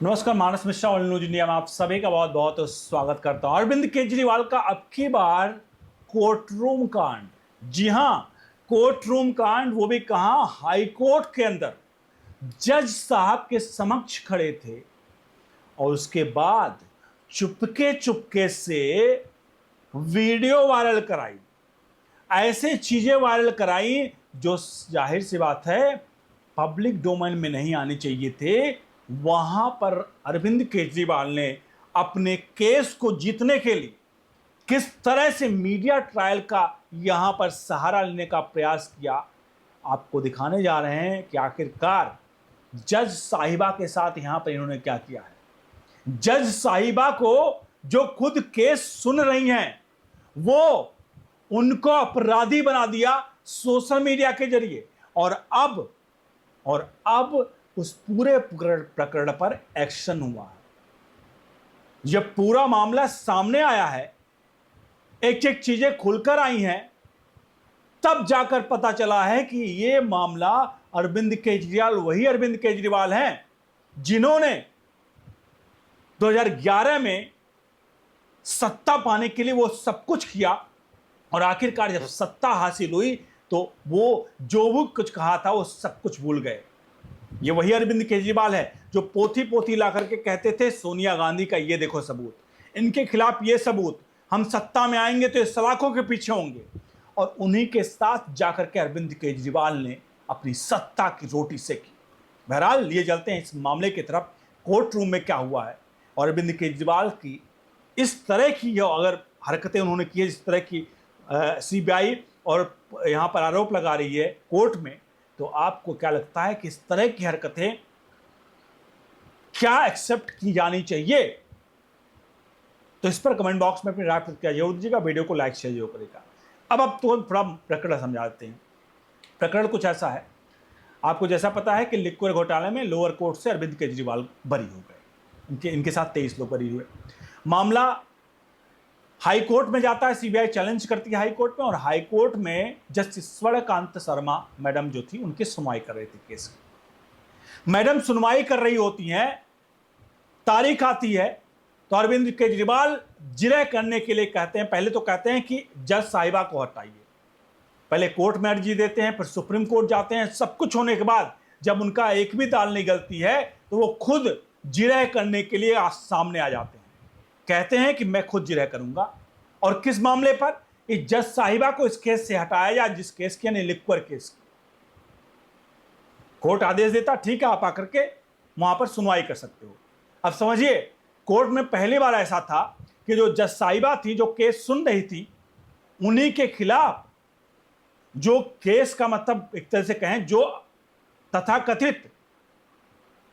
नमस्कार, मानस मिश्रा और news India में आप सभी का बहुत बहुत स्वागत करता हूं। अरविंद केजरीवाल का अब की बार कोर्ट रूम कांड। जी हां, कोर्ट रूम कांड, वो भी कहां, हाई कोर्ट के अंदर जज साहब के समक्ष खड़े थे और उसके बाद चुपके चुपके से वीडियो वायरल कराई, ऐसे चीजें वायरल कराई जो जाहिर सी बात है पब्लिक डोमेन में नहीं आनी चाहिए थे। वहां पर अरविंद केजरीवाल ने अपने केस को जीतने के लिए किस तरह से मीडिया ट्रायल का यहां पर सहारा लेने का प्रयास किया, आपको दिखाने जा रहे हैं कि आखिरकार जज साहिबा के साथ यहां पर इन्होंने क्या किया है। जज साहिबा को जो खुद केस सुन रही हैं, वो उनको अपराधी बना दिया सोशल मीडिया के जरिए। और अब उस पूरे प्रकरण पर एक्शन हुआ है। जब पूरा मामला सामने आया है, एक एक चीजें खुलकर आई हैं, तब जाकर पता चला है कि यह मामला अरविंद केजरीवाल वही अरविंद केजरीवाल हैं जिन्होंने 2011 में सत्ता पाने के लिए वो सब कुछ किया और आखिरकार जब सत्ता हासिल हुई तो वो जो भी कुछ कहा था वो सब कुछ भूल गए। ये वही अरविंद केजरीवाल है जो पोथी पोथी ला करके कहते थे सोनिया गांधी का ये देखो सबूत, इनके खिलाफ ये सबूत, हम सत्ता में आएंगे तो ये सलाखों के पीछे होंगे। और उन्हीं के साथ जाकर के अरविंद केजरीवाल ने अपनी सत्ता की रोटी सेकी। बहरहाल ये चलते हैं इस मामले की तरफ, कोर्ट रूम में क्या हुआ है और अरविंद केजरीवाल की इस तरह की जो अगर हरकतें उन्होंने की है, जिस तरह की सीबीआई और यहाँ पर आरोप लगा रही है कोर्ट में, तो आपको क्या लगता है कि इस तरह की हरकतें क्या एक्सेप्ट की जानी चाहिए? तो इस पर कमेंट बॉक्स में अपनी राय प्रतिक्रिया जरूर दीजिएगा, वीडियो को लाइक शेयर जरूर करेगा। अब तो थोड़ा प्रकरण समझाते हैं। प्रकरण कुछ ऐसा है, आपको जैसा पता है कि लिक्विड घोटाले में लोअर कोर्ट से अरविंद केजरीवाल बरी हो गए, इनके साथ 23 लोग बरी हुए। मामला हाई कोर्ट में जाता है, सीबीआई चैलेंज करती है हाई कोर्ट में, और हाई कोर्ट में जस्टिस स्वर्णकांत शर्मा मैडम जो थी उनकी सुनवाई कर रही थी केस की। मैडम सुनवाई कर रही होती हैं, तारीख आती है तो अरविंद केजरीवाल जिरह करने के लिए कहते हैं। पहले तो कहते हैं कि जज साहिबा को हटाइए, पहले कोर्ट में अर्जी देते हैं, फिर सुप्रीम कोर्ट जाते हैं। सब कुछ होने के बाद जब उनका एक भी दाल नहीं गलती है तो वो खुद जिरह करने के लिए सामने आ जाते हैं, कहते हैं कि मैं खुद जिरह करूंगा। और किस मामले पर? इस जज साहिबा को इस केस से हटाया जाए, जिस केस की यानी लिक्विड केस की। कोर्ट आदेश देता, ठीक है आप आकर के वहां पर सुनवाई कर सकते हो। अब समझिए, कोर्ट में पहली बार ऐसा था कि जो जज साहिबा थी, जो केस सुन रही थी, उन्हीं के खिलाफ जो केस का मतलब एक तरह से कहें, जो तथाकथित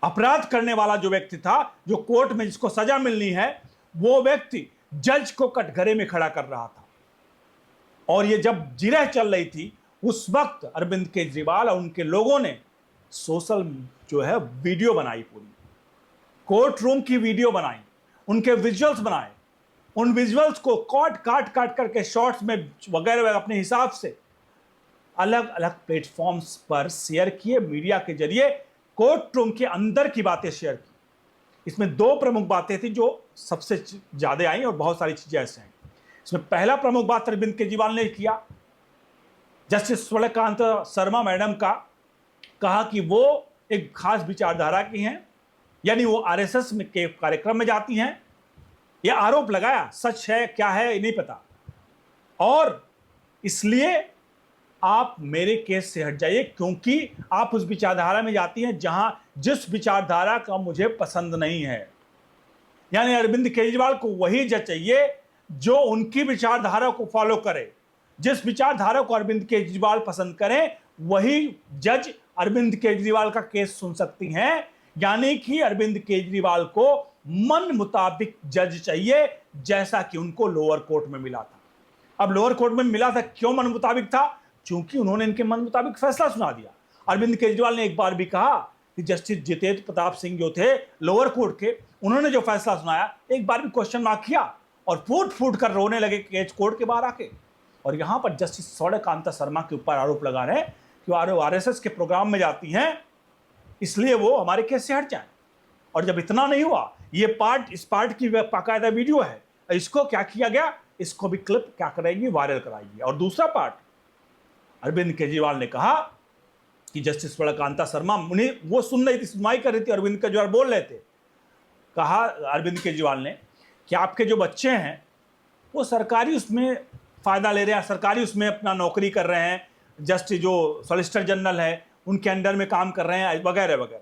अपराध करने वाला जो व्यक्ति था, जो कोर्ट में जिसको सजा मिलनी है, वो व्यक्ति जज को कटघरे में खड़ा कर रहा था। और ये जब जिरह चल रही थी, उस वक्त अरविंद केजरीवाल और उनके लोगों ने सोशल जो है वीडियो बनाई, पूरी कोर्ट रूम की वीडियो बनाई, उनके विजुअल्स बनाए, उन विजुअल्स को काट काट करके शॉर्ट्स में वगैरह अपने हिसाब से अलग अलग प्लेटफॉर्म्स पर शेयर किए, मीडिया के जरिए कोर्ट रूम के अंदर की बातें शेयर की। इसमें दो प्रमुख बातें थी जो सबसे ज्यादा आई, और बहुत सारी चीजें ऐसे हैं। इसमें पहला प्रमुख बात अरविंद केजरीवाल ने किया, जस्टिस स्वर्णकांत शर्मा मैडम का कहा कि वो एक खास विचारधारा की हैं, यानी वो आरएसएस में के कार्यक्रम में जाती हैं। यह आरोप लगाया, सच है क्या है नहीं पता, और इसलिए आप मेरे केस से हट जाइए क्योंकि आप उस विचारधारा में जाती हैं जहां जिस विचारधारा का मुझे पसंद नहीं है। यानी अरविंद केजरीवाल को वही जज चाहिए जो उनकी विचारधारा को फॉलो करे। जिस विचारधारा को अरविंद केजरीवाल पसंद करें, वही जज अरविंद केजरीवाल का केस सुन सकती हैं। यानी कि अरविंद केजरीवाल को मन मुताबिक जज चाहिए, जैसा कि उनको लोअर कोर्ट में मिला था। अब लोअर कोर्ट में मिला था, क्यों मन मुताबिक था? क्योंकि उन्होंने इनके मन मुताबिक फैसला सुना दिया। अरविंद केजरीवाल ने एक बार भी कहा कि जस्टिस जितेंद्र प्रताप सिंह जो थे लोअर कोर्ट के, उन्होंने जो फैसला सुनाया, एक बार भी क्वेश्चन मार्क किया और फूट फूट कर रोने लगे केस कोर्ट के बाहर आके। और यहां पर जस्टिस स्वर्णकांत शर्मा के ऊपर आरोप लगा रहे हैं कि वो आरएसएस के प्रोग्राम में जाती हैं, इसलिए वो हमारे केस से हट जाए। और जब इतना नहीं हुआ, ये पार्ट, इस पार्ट की बाकायदा वीडियो है, इसको क्या किया गया, इसको भी क्लिप क्या कराएगी, वायरल कराएगी। और दूसरा पार्ट, अरविंद केजरीवाल ने कहा कि जस्टिस कांता शर्मा उन्हें वो सुन रही थी, सुनवाई कर रही थी, अरविंद केजरीवाल बोल रहे थे। कहा अरविंद केजरीवाल ने कि आपके जो बच्चे हैं वो सरकारी उसमें फ़ायदा ले रहे हैं, सरकारी उसमें अपना नौकरी कर रहे हैं, जस्टिस जो सॉलिसिटर जनरल है उनके अंडर में काम कर रहे हैं वगैरह वगैरह,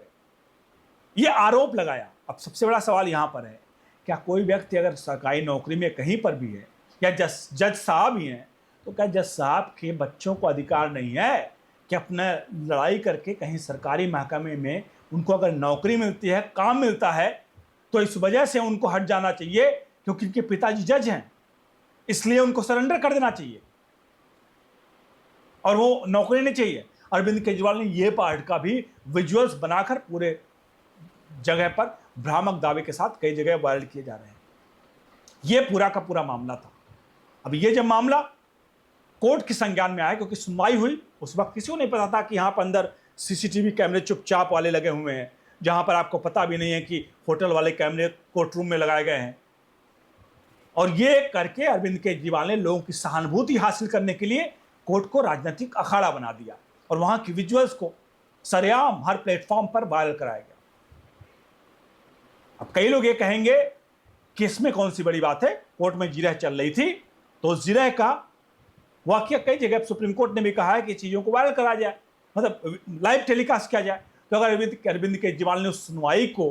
ये आरोप लगाया। अब सबसे बड़ा सवाल यहाँ पर है, क्या कोई व्यक्ति अगर सरकारी नौकरी में कहीं पर भी है या जज साहब ही हैं, तो क्या जज साहब के बच्चों को अधिकार नहीं है कि अपना लड़ाई करके कहीं सरकारी महकमे में उनको अगर नौकरी मिलती है, काम मिलता है, तो इस वजह से उनको हट जाना चाहिए क्योंकि उनके पिताजी जज हैं, इसलिए उनको सरेंडर कर देना चाहिए और वो नौकरी नहीं चाहिए। अरविंद केजरीवाल ने ये पार्ट का भी विजुअल्स बनाकर पूरे जगह पर भ्रामक दावे के साथ कई जगह वायरल किए जा रहे हैं। ये पूरा का पूरा मामला था। अब ये जब मामला कोर्ट के संज्ञान में आया, क्योंकि सुनवाई हुई, उस वक्त किसी को नहीं पता था कि यहाँ पर अंदर सीसीटीवी कैमरे चुपचाप वाले लगे हुए हैं, जहाँ पर आपको पता भी नहीं है कि होटल वाले कैमरे कोर्ट रूम में लगाए गए हैं। और ये करके अरविंद केजरीवाल ने लोगों की सहानुभूति हासिल करने के लिए कोर्ट को राजनीतिक अखाड़ा बना दिया और वहाँ की विजुअल्स को सरेआम हर प्लेटफॉर्म पर वायरल कराया गया। अब कई लोग ये कहेंगे कि इसमें कौन सी बड़ी बात है, कोर्ट में जिरह चल रही थी तो उस जिरह का वाकया कई जगह सुप्रीम कोर्ट ने भी कहा है कि चीज़ों को वायरल करा जाए, मतलब लाइव टेलीकास्ट किया जाए। तो अगर अरविंद केजरीवाल ने उस सुनवाई को,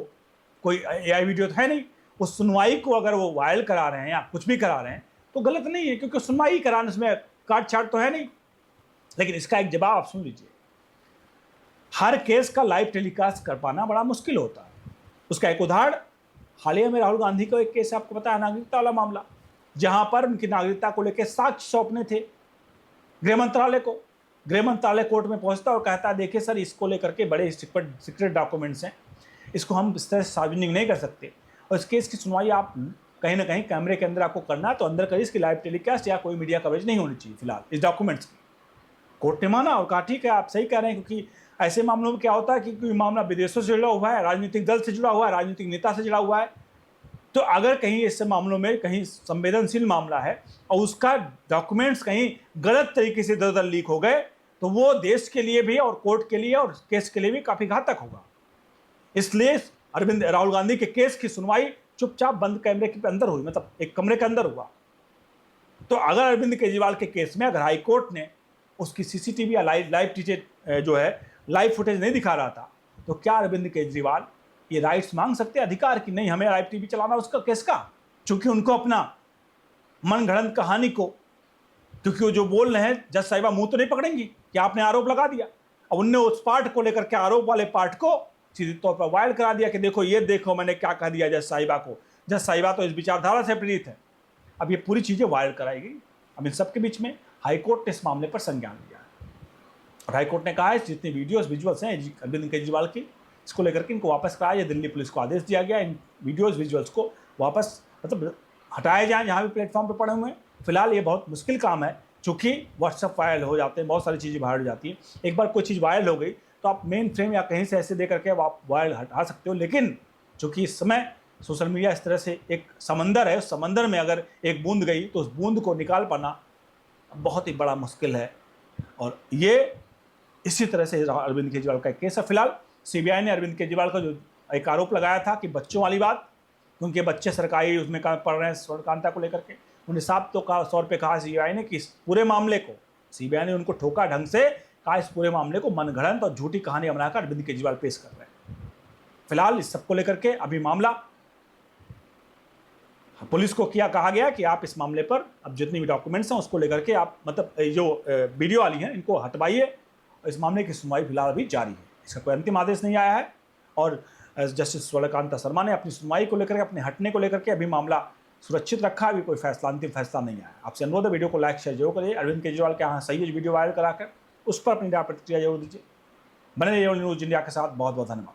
कोई AI वीडियो तो है नहीं, उस सुनवाई को अगर वो वायरल करा रहे हैं या कुछ भी करा रहे हैं तो गलत नहीं है, क्योंकि सुनवाई कराने में काट छाट तो है नहीं। लेकिन इसका एक जवाब आप सुन लीजिए, हर केस का लाइव टेलीकास्ट कर पाना बड़ा मुश्किल होता है। उसका एक उदाहरण हालिया में राहुल गांधी का एक केस आपको पता है, नागरिकता वाला मामला, जहां पर उनकी नागरिकता को लेकर साक्ष्य सौंपने थे गृह मंत्रालय को। गृह मंत्रालय कोर्ट में पहुंचता और कहता है देखिए सर, इसको लेकर के बड़े सीक्रेट डॉक्यूमेंट्स हैं, इसको हम इस तरह से सार्वजनिक नहीं कर सकते, और इस केस की सुनवाई आप कहीं ना कहीं कैमरे के अंदर आपको करना है तो अंदर करिए, इसकी लाइव टेलीकास्ट या कोई मीडिया कवरेज नहीं होनी चाहिए फिलहाल इस डॉक्यूमेंट्स की। कोर्ट ने माना और कहा ठीक है, आप सही कह रहे हैं, क्योंकि ऐसे मामलों में क्या होता है कि कोई मामला विदेशों से जुड़ा हुआ है, राजनीतिक दल से जुड़ा हुआ है, राजनीतिक नेता से जुड़ा हुआ है, तो अगर कहीं ऐसे मामलों में कहीं संवेदनशील मामला है और उसका डॉक्यूमेंट्स कहीं गलत तरीके से इधर उधर लीक हो गए तो वो देश के लिए भी और कोर्ट के लिए और केस के लिए भी काफ़ी घातक होगा। इसलिए राहुल गांधी के केस की सुनवाई चुपचाप बंद कैमरे के अंदर हुई, मतलब एक कमरे के अंदर हुआ। तो अगर अरविंद केजरीवाल के केस में अगर हाई कोर्ट ने उसकी सीसीटीवी या लाइव फुटेज नहीं दिखा रहा था, तो क्या अरविंद केजरीवाल ये राइट्स मांग सकते हैं, अधिकार कि नहीं हमें लाइव टीवी चलाना उसका केस का, चूंकि उनको अपना मन गढ़ंत कहानी को, क्योंकि वो जो बोल रहे हैं जज साहिबा मुंह तो नहीं पकड़ेंगी कि आपने आरोप लगा दिया। अब उनने उस पार्ट को लेकर के, आरोप वाले पार्ट को सीधे तौर पर वायरल करा दिया कि देखो ये देखो मैंने क्या कह दिया जज साहिबा को, जज साहिबा तो इस विचारधारा से प्रेरित है। अब ये पूरी चीज़ें वायरल कराई गई। अब इन सबके बीच में हाईकोर्ट ने इस मामले पर संज्ञान लिया है और हाईकोर्ट ने कहा है जितनी वीडियोस विजुअल्स हैं अरविंद केजरीवाल की, इसको लेकर के इनको वापस कराया जाए। दिल्ली पुलिस को आदेश दिया गया इन वीडियोस विजुअल्स को वापस मतलब हटाए जाएँ जहाँ भी प्लेटफॉर्म पर पड़े हुए हैं। फिलहाल ये बहुत मुश्किल काम है, चूँकि व्हाट्सएप वायरल हो जाते हैं, बहुत सारी चीज़ें वायरल हो जाती हैं। एक बार कोई चीज़ वायरल हो गई तो आप मेन फ्रेम या कहीं से ऐसे दे करके आप वायरल हटा सकते हो, लेकिन चूँकि इस समय सोशल मीडिया इस तरह से एक समंदर है, उस समंदर में अगर एक बूंद गई तो उस बूंद को निकाल पाना बहुत ही बड़ा मुश्किल है। और ये इसी तरह से अरविंद केजरीवाल का एक केस है। फिलहाल सीबीआई ने अरविंद केजरीवाल का जो एक आरोप लगाया था कि बच्चों वाली बात, उनके बच्चे सरकारी उसमें पढ़ रहे हैं स्वरकांता को लेकर के, उन्हें साफ तौर पे कहा सीबीआई ने कि इस पूरे मामले को, सीबीआई ने उनको ठोका ढंग से, कहा इस पूरे मामले को मनगढ़ंत और झूठी कहानी बनाकर अरविंद केजरीवाल पेश कर रहे हैं। फिलहाल इस सबको लेकर के अभी मामला पुलिस को कहा गया कि आप इस मामले पर अब जितनी भी डॉक्यूमेंट्स हैं उसको लेकर के आप मतलब जो वीडियो वाली हैं इनको हटवाइए। इस मामले की सुनवाई फिलहाल अभी जारी है, इसका कोई अंतिम आदेश नहीं आया है और जस्टिस कांता शर्मा ने अपनी सुनवाई को लेकर के, अपने हटने को लेकर के अभी मामला सुरक्षित रखा। अभी कोई फैसला, अंतिम फैसला नहीं आया। आपसे अनुरोध है वीडियो को लाइक शेयर जरूर करिए। अरविंद केजरीवाल के यहाँ सही है वीडियो वायरल कराकर उस पर अपनी प्रतिक्रिया जरूर दीजिए। बने रहिए न्यूज़ इंडिया के साथ। बहुत बहुत धन्यवाद।